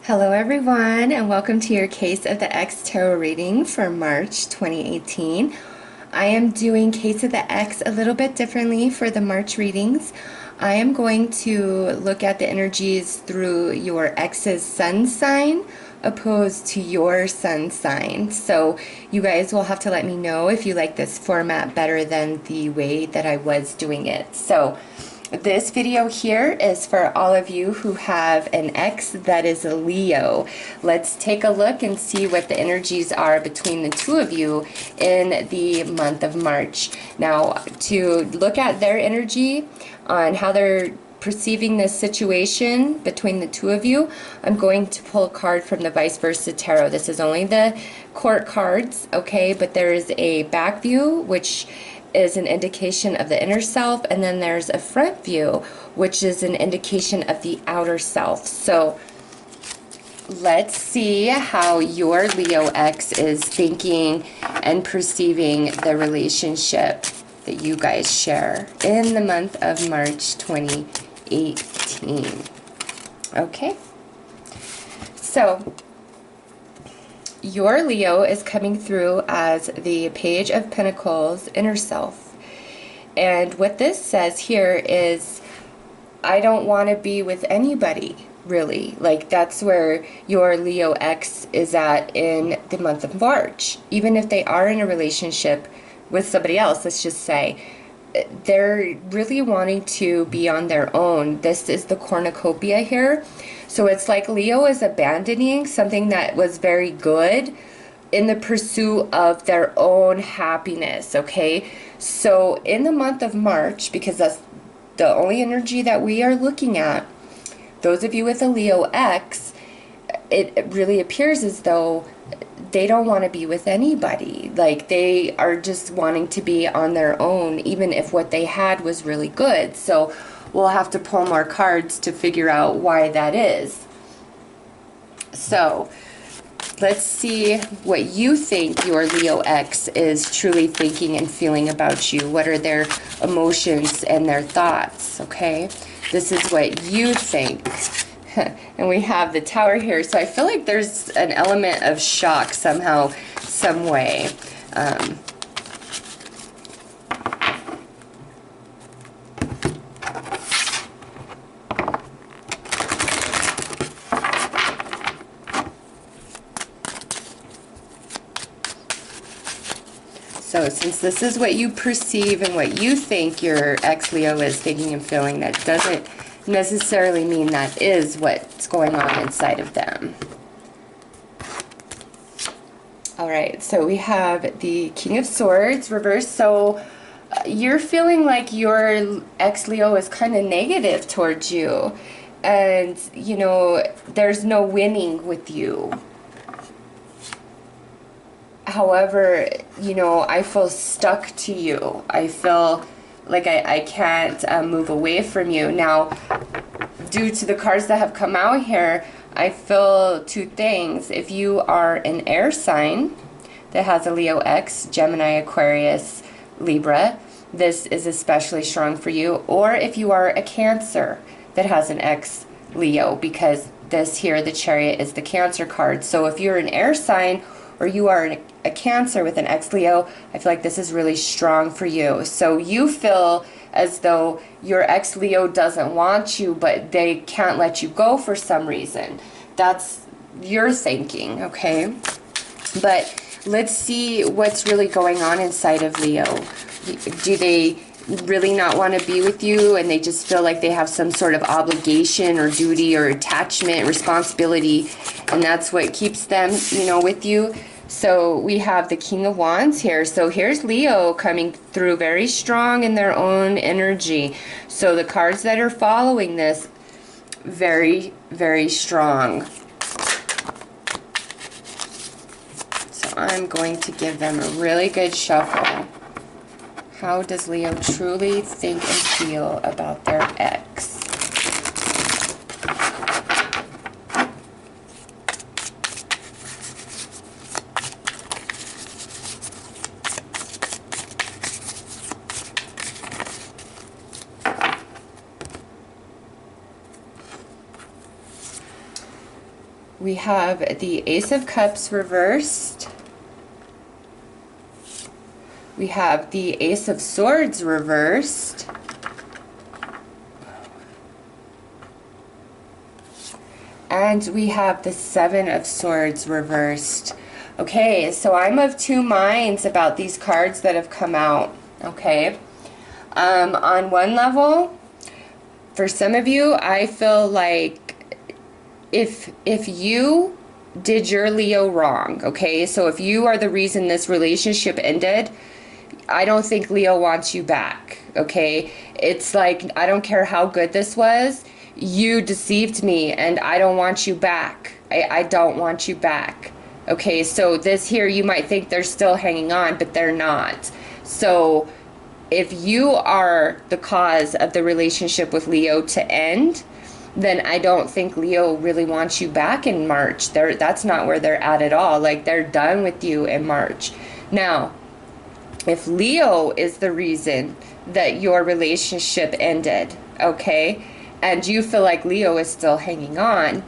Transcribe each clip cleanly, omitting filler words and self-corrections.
Hello everyone, and welcome to your Case of the X Tarot reading for March 2018. I am doing Case of the X a little bit differently for the March readings. I am going to look at the energies through your X's sun sign opposed to your sun sign. So you guys will have to let me know if you like this format better than the way that I was doing it. So this video here is for all of you who have an X that is a Leo. Let's take a look and see what the energies are between the two of you in the month of March. Now, to look at their energy on how they're perceiving this situation between the two of you, I'm going to pull a card from the Vice Versa Tarot. This is only the court cards, okay, but there is a back view, which is an indication of the inner self, and then there's a front view, which is an indication of the outer self. So let's see how your Leo X is thinking and perceiving the relationship that you guys share in the month of March 2018. Okay, so your Leo is coming through as the Page of Pentacles, inner self. And what this says here is, I don't want to be with anybody, really. Like, that's where your Leo X is at in the month of March. Even if they are in a relationship with somebody else, let's just say, they're really wanting to be on their own. This is the cornucopia here. So it's like Leo is abandoning something that was very good in the pursuit of their own happiness, okay? So in the month of March, because that's the only energy that we are looking at, those of you with a Leo X, it really appears as though they don't want to be with anybody. Like, they are just wanting to be on their own, even if what they had was really good. So we'll have to pull more cards to figure out why that is. So let's see what you think your Leo X is truly thinking and feeling about you. What are their emotions and their thoughts, okay? This is what you think. And we have the Tower here, so I feel like there's an element of shock somehow, some way. So since this is what you perceive and what you think your ex-Leo is thinking and feeling, that doesn't necessarily mean that is what's going on inside of them. All right, so we have the King of Swords reversed. So you're feeling like your ex-Leo is kind of negative towards you, and you know, there's no winning with you. However, you know, I feel stuck to you. I feel like I can't move away from you. Now, due to the cards that have come out here, I feel two things. If you are an air sign that has a Leo X, Gemini, Aquarius, Libra, this is especially strong for you. Or if you are a Cancer that has an X Leo, because this here, the Chariot, is the Cancer card. So if you're an air sign or you are a Cancer with an ex-Leo, I feel like this is really strong for you. So you feel as though your ex-Leo doesn't want you, but they can't let you go for some reason. That's your thinking, okay? But let's see what's really going on inside of Leo. Do they really not want to be with you, and they just feel like they have some sort of obligation or duty or attachment, responsibility, and that's what keeps them, you know, with you? So we have the King of Wands here. So here's Leo coming through very strong in their own energy. So the cards that are following this, very, very strong. So I'm going to give them a really good shuffle. How does Leo truly think and feel about their ex? We have the Ace of Cups reversed. We have the Ace of Swords reversed. And we have the Seven of Swords reversed. Okay, so I'm of two minds about these cards that have come out. Okay. On one level, for some of you, I feel like if you did your Leo wrong, okay, so if you are the reason this relationship ended, I don't think Leo wants you back, okay? It's like, I don't care how good this was, you deceived me and I don't want you back. I don't want you back. Okay, so this here, you might think they're still hanging on, but they're not. So if you are the cause of the relationship with Leo to end, then I don't think Leo really wants you back in March. That's not where they're at all. Like, they're done with you in March. Now, if Leo is the reason that your relationship ended, okay, and you feel like Leo is still hanging on,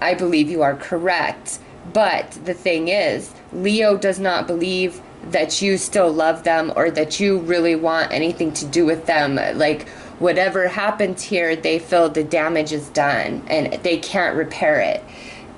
I believe you are correct. But the thing is, Leo does not believe that you still love them or that you really want anything to do with them. Like, whatever happened here, they feel the damage is done and they can't repair it.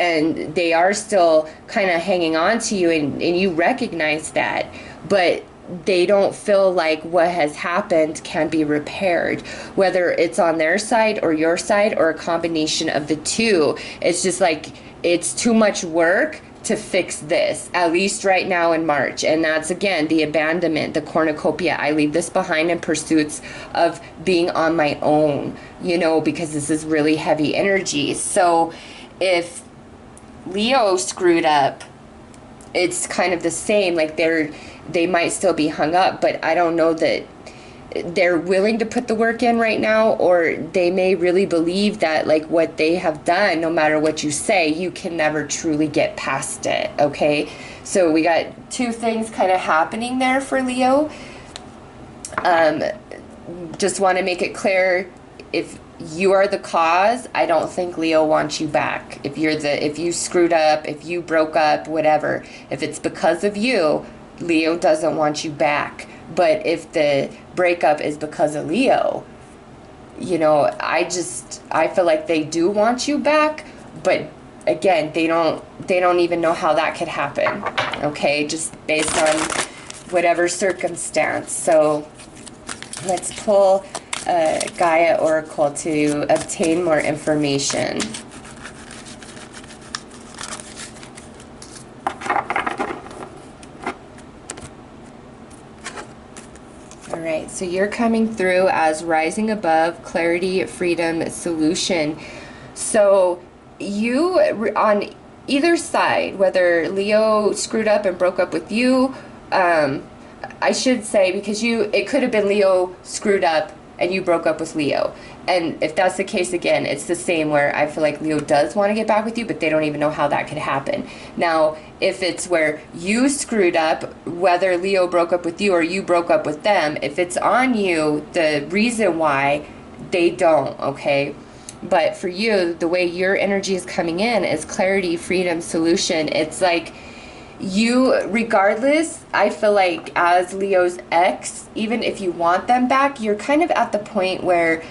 And they are still kind of hanging on to you, and you recognize that. But they don't feel like what has happened can be repaired, whether it's on their side or your side or a combination of the two. It's just like, it's too much work to fix this, at least right now in March. And that's, again, the abandonment, the cornucopia. I leave this behind in pursuits of being on my own, you know, because this is really heavy energy. So if Leo screwed up, it's kind of the same. Like, they might still be hung up, but I don't know that they're willing to put the work in right now, or they may really believe that, like, what they have done, no matter what you say, you can never truly get past it, okay? So we got two things kind of happening there for Leo. Just want to make it clear, if you are the cause, I don't think Leo wants you back. If you screwed up, if you broke up, whatever, if it's because of you, Leo doesn't want you back. But if the breakup is because of Leo, you know, I feel like they do want you back, but again, they don't even know how that could happen, okay, just based on whatever circumstance. So let's pull Gaia Oracle to obtain more information. Alright, so you're coming through as rising above, clarity, freedom, solution. So you, on either side, whether Leo screwed up and broke up with you, I should say, because it could have been Leo screwed up and you broke up with Leo. And if that's the case, again, it's the same, where I feel like Leo does want to get back with you, but they don't even know how that could happen. Now, if it's where you screwed up, whether Leo broke up with you or you broke up with them, if it's on you, the reason why, they don't, okay? But for you, the way your energy is coming in is clarity, freedom, solution. It's like, you, regardless, I feel like as Leo's ex, even if you want them back, you're kind of at the point where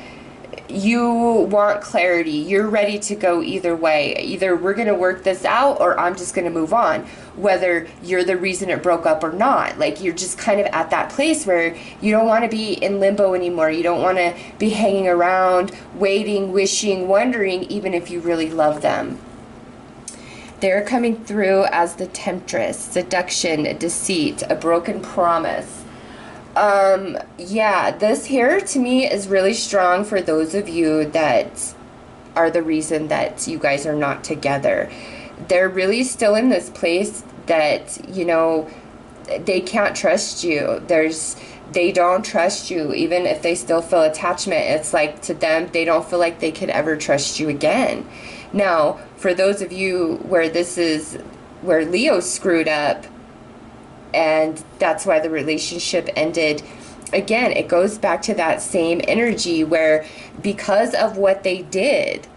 you want clarity. You're ready to go either way. Either we're going to work this out, or I'm just going to move on, whether you're the reason it broke up or not. Like, you're just kind of at that place where you don't want to be in limbo anymore. You don't want to be hanging around, waiting, wishing, wondering, even if you really love them. They're coming through as the temptress, seduction, deceit, a broken promise. Yeah, this here to me is really strong for those of you that are the reason that you guys are not together. They're really still in this place that, you know, they can't trust you. They don't trust you, even if they still feel attachment. It's like, to them, they don't feel like they could ever trust you again. Now, for those of you where this is where Leo screwed up, and that's why the relationship ended, again, it goes back to that same energy where, because of what they did,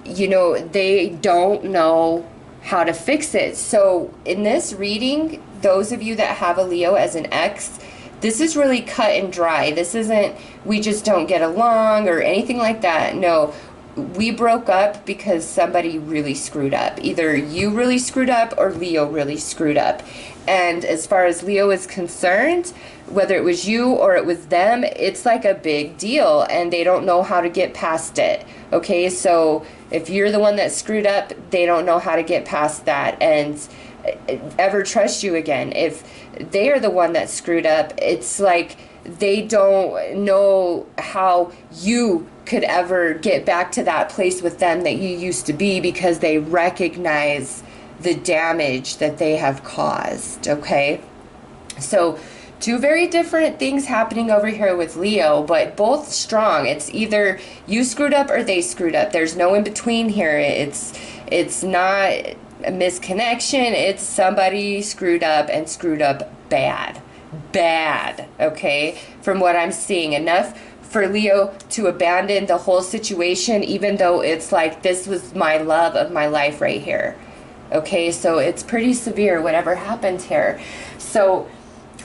you know, they don't know how to fix it. So in this reading, those of you that have a Leo as an ex, this is really cut and dry. This isn't, we just don't get along or anything like that. No, we broke up because somebody really screwed up. Either you really screwed up or Leo really screwed up. And as far as Leo is concerned, whether it was you or it was them, it's like a big deal and they don't know how to get past it. Okay, so if you're the one that screwed up, they don't know how to get past that and ever trust you again. If they are the one that screwed up, it's like they don't know how you could ever get back to that place with them that you used to be, because they recognize the damage that they have caused. Okay, so two very different things happening over here with Leo, but both strong. It's either you screwed up or they screwed up. There's no in between here. It's not a misconnection. It's somebody screwed up and screwed up bad. Okay, from what I'm seeing, enough for Leo to abandon the whole situation, even though it's like, this was my love of my life right here. Okay, so it's pretty severe whatever happened here. So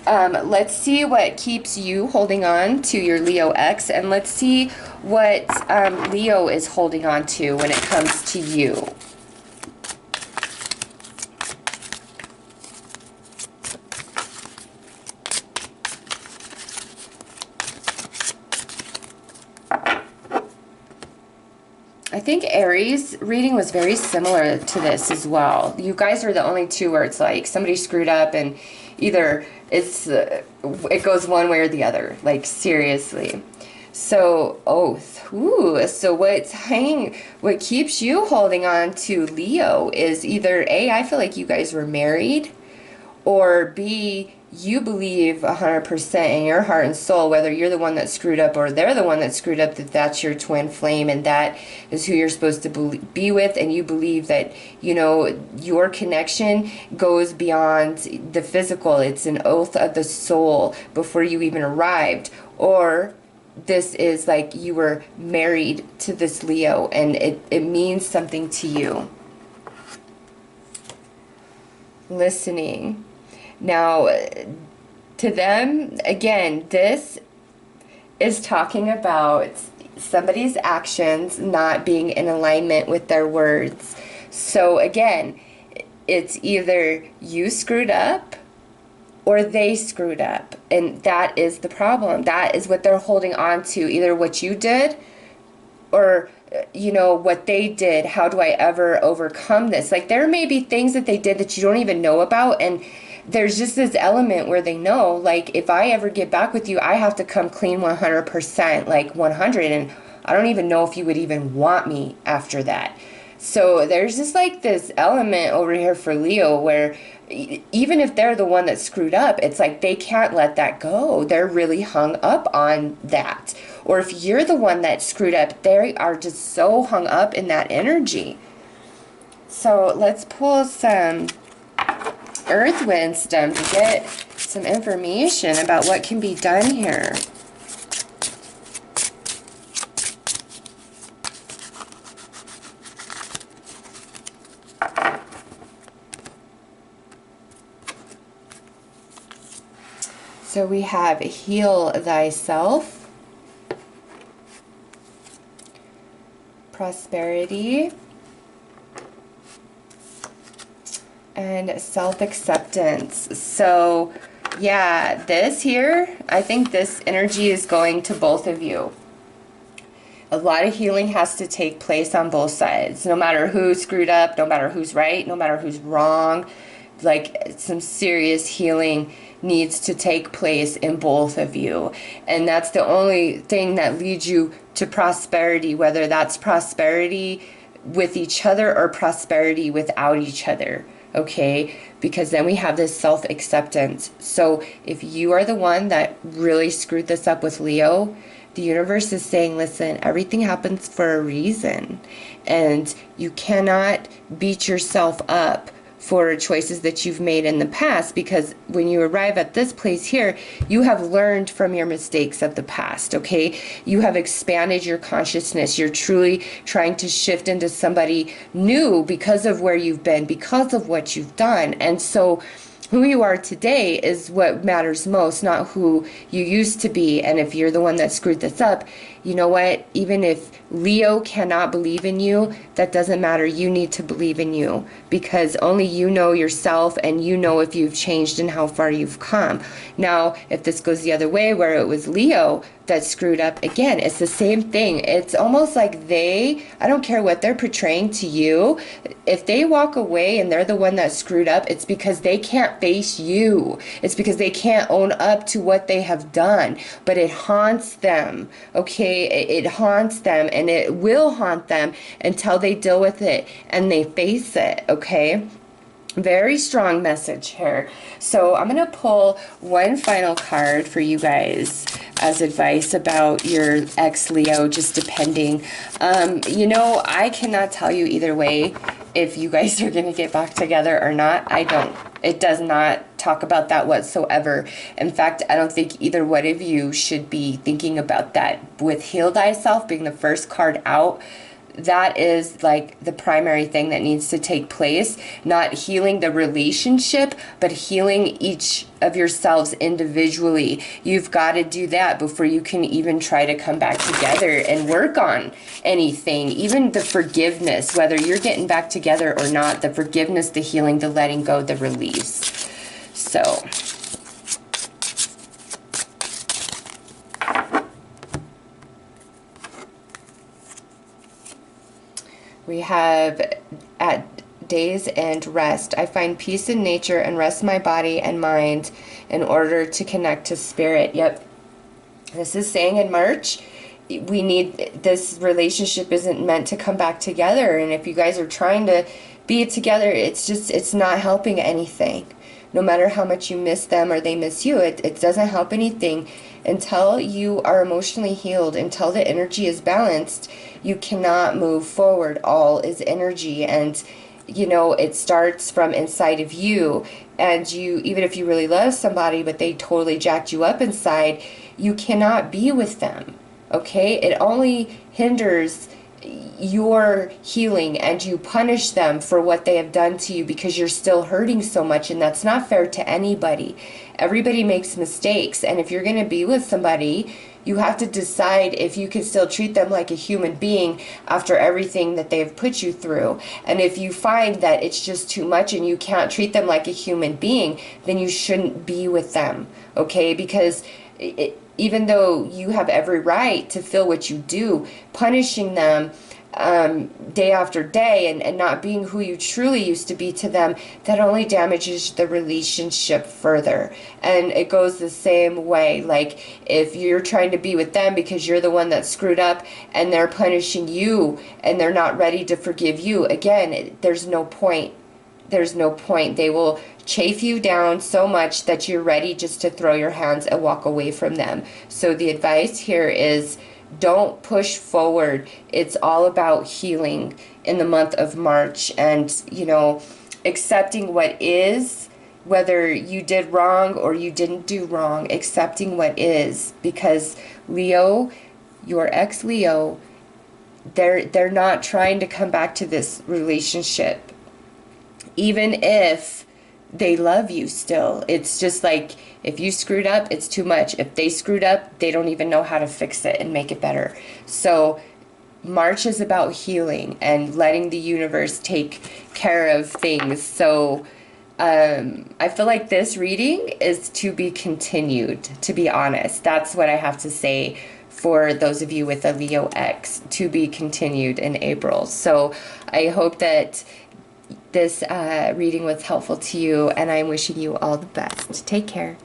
let's see what keeps you holding on to your Leo ex, and let's see what Leo is holding on to when it comes to you. I think Aries reading was very similar to this as well. You guys are the only two where it's like somebody screwed up and either it goes one way or the other, like seriously. So oath. Ooh, so what keeps you holding on to Leo is either A, I feel like you guys were married, or B, you believe 100% in your heart and soul, whether you're the one that screwed up or they're the one that screwed up, that that's your twin flame and that is who you're supposed to be with, and you believe that, you know, your connection goes beyond the physical. It's an oath of the soul before you even arrived. Or this is like you were married to this Leo and it means something to you. Listening. Now, to them, again, this is talking about somebody's actions not being in alignment with their words. So again, it's either you screwed up or they screwed up. And that is the problem. That is what they're holding on to. Either what you did or, you know, what they did. How do I ever overcome this? Like, there may be things that they did that you don't even know about, and there's just this element where they know, like, if I ever get back with you, I have to come clean 100%, like 100, and I don't even know if you would even want me after that. So there's just like this element over here for Leo where even if they're the one that screwed up, it's like they can't let that go. They're really hung up on that. Or if you're the one that screwed up, they are just so hung up in that energy. So let's pull some Earth wisdom to get some information about what can be done here. So we have heal thyself, prosperity, and self-acceptance. So yeah, this here, I think this energy is going to both of you. A lot of healing has to take place on both sides. No matter who screwed up, no matter who's right, no matter who's wrong. Like, some serious healing needs to take place in both of you. And that's the only thing that leads you to prosperity, whether that's prosperity with each other or prosperity without each other. Okay, because then we have this self-acceptance. So if you are the one that really screwed this up with Leo, the universe is saying, listen, everything happens for a reason, and you cannot beat yourself up for choices that you've made in the past, because when you arrive at this place here, you have learned from your mistakes of the past, okay? You have expanded your consciousness. You're truly trying to shift into somebody new because of where you've been, because of what you've done. And so who you are today is what matters most, not who you used to be. And if you're the one that screwed this up, you know what? Even if Leo cannot believe in you, that doesn't matter. You need to believe in you, because only you know yourself, and you know if you've changed and how far you've come. Now, if this goes the other way, where it was Leo that screwed up, again, it's the same thing. It's almost like I don't care what they're portraying to you, if they walk away and they're the one that screwed up, it's because they can't face you. It's because they can't own up to what they have done. But it haunts them, okay? It haunts them, and it will haunt them until they deal with it and they face it, okay? Very strong message here. So I'm going to pull one final card for you guys as advice about your ex-Leo, just depending. You know, I cannot tell you either way if you guys are going to get back together or not. I don't. It does not talk about that whatsoever. In fact, I don't think either one of you should be thinking about that. With Heal Thyself being the first card out, that is like the primary thing that needs to take place. Not healing the relationship, but healing each of yourselves individually. You've got to do that before you can even try to come back together and work on anything. Even the forgiveness, whether you're getting back together or not, the forgiveness, the healing, the letting go, the release. So we have at days and rest. I find peace in nature and rest my body and mind in order to connect to spirit. Yep. This is saying in March, we need, this relationship isn't meant to come back together. And if you guys are trying to be together, it's not helping anything. No matter how much you miss them or they miss you, it doesn't help anything. Until you are emotionally healed, until the energy is balanced, you cannot move forward. All is energy, and you know, it starts from inside of you. And you, even if you really love somebody but they totally jacked you up inside, you cannot be with them, okay? It only hinders your healing, and you punish them for what they have done to you because you're still hurting so much, and that's not fair to anybody. Everybody makes mistakes, and if you're going to be with somebody, you have to decide if you can still treat them like a human being after everything that they've put you through. And if you find that it's just too much and you can't treat them like a human being, then you shouldn't be with them, okay? Because even though you have every right to feel what you do, punishing them day after day and not being who you truly used to be to them, that only damages the relationship further. And it goes the same way. Like, if you're trying to be with them because you're the one that screwed up and they're punishing you and they're not ready to forgive you, again, there's no point. There's no point. They will chafe you down so much that you're ready just to throw your hands and walk away from them. So the advice here is, don't push forward. It's all about healing in the month of March, and, you know, accepting what is, whether you did wrong or you didn't do wrong, accepting what is, because Leo, your ex-Leo, they're not trying to come back to this relationship, even if they love you still. It's just like, if you screwed up, it's too much. If they screwed up, they don't even know how to fix it and make it better. So March is about healing and letting the universe take care of things. So I feel like this reading is to be continued, to be honest. That's what I have to say for those of you with a Leo X, to be continued in April. So I hope that this reading was helpful to you, and I'm wishing you all the best. Take care.